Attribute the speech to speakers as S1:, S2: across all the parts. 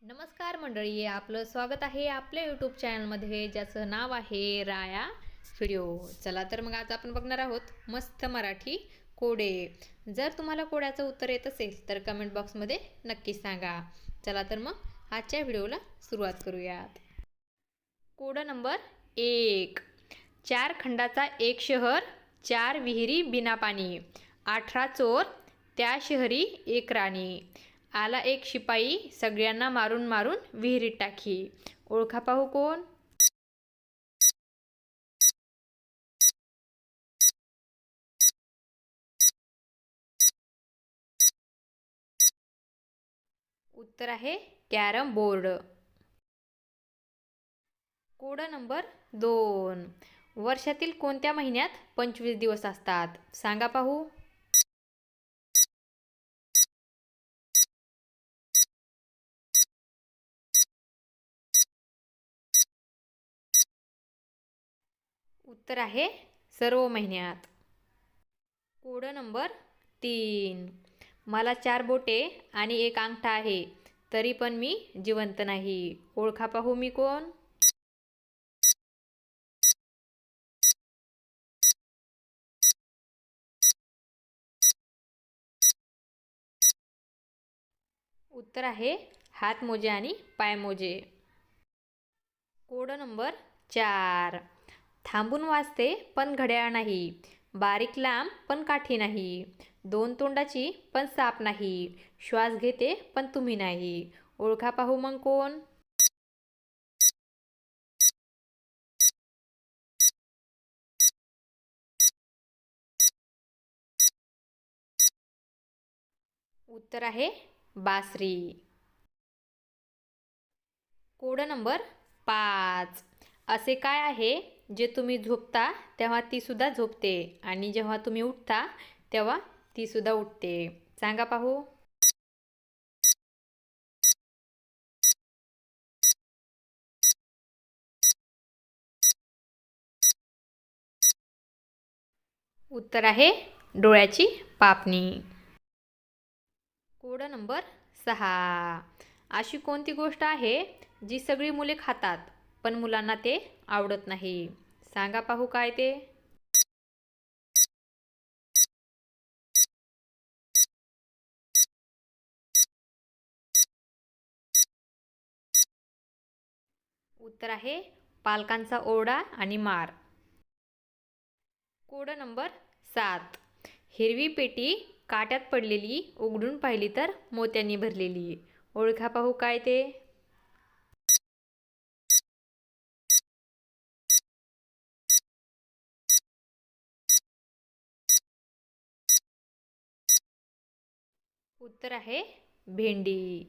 S1: नमस्कार मंडळी, आपलं स्वागत आहे आपल्या यूट्यूब चॅनलमध्ये ज्याचं नाव आहे राया व्हिडिओ. चला तर मग आज आपण बघणार आहोत मस्त मराठी कोडे. जर तुम्हाला कोड्याचं उत्तर येत असेल तर कमेंट बॉक्समध्ये नक्की सांगा. चला तर मग आजच्या व्हिडिओला सुरुवात करूयात. Code number 1. 4 खंडाचा एक शहर, 4 विहिरी बिना पाणी, 18 चोर त्या शहरी एक राणी. आला एक शिपाई सगळ्यांना मारून मारून विहिरीत टाकी. ओळखा पाहू कोण? उत्तर आहे कॅरम बोर्ड. Code number 2. वर्षातील कोणत्या महिन्यात 25 दिवस असतात? सांगा पाहू. उत्तर आहे सर्व महिन्यात. Code number 3. मला 4 बोटे आणि एक अंगठा आहे, तरी पण मी जिवंत नाही. ओळखा पाहू मी कोण? उत्तर आहे हातमोजे आणि पायमोजे. Code number 4. थांबून वाजते पण घड्याळ नाही, बारीक लांब पण काठी नाही, 2 तोंडाची पण साप नाही, श्वास घेते पण तुम्ही नाही. ओळखा पाहू मग कोण? उत्तर आहे बासरी. Code number 5. असे काय आहे जे तुम्ही झोपता तेव्हा ती सुद्धा झोपते आणि जेव्हा तुम्ही उठता तेव्हा ती सुद्धा उठते? सांगा पाहू. उत्तर आहे डोळ्याची पापणी. Code number 6. अशी कोणती गोष्ट आहे जी सगळी मुले खातात पण मुलांना ते आवडत नाही? सांगा पाहू काय ते? उत्तर आहे पालकांचा ओरडा आणि मार. Code number 7. हिरवी पेटी काट्यात पडलेली, उघडून पाहिली तर मोत्यांनी भरलेली. ओळखा पाहू काय ते? उत्तर आहे भेंडी.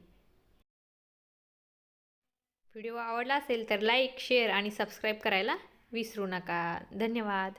S1: व्हिडिओ आवडला असेल तर लाईक, शेअर आणि सबस्क्राईब करायला विसरू नका. धन्यवाद.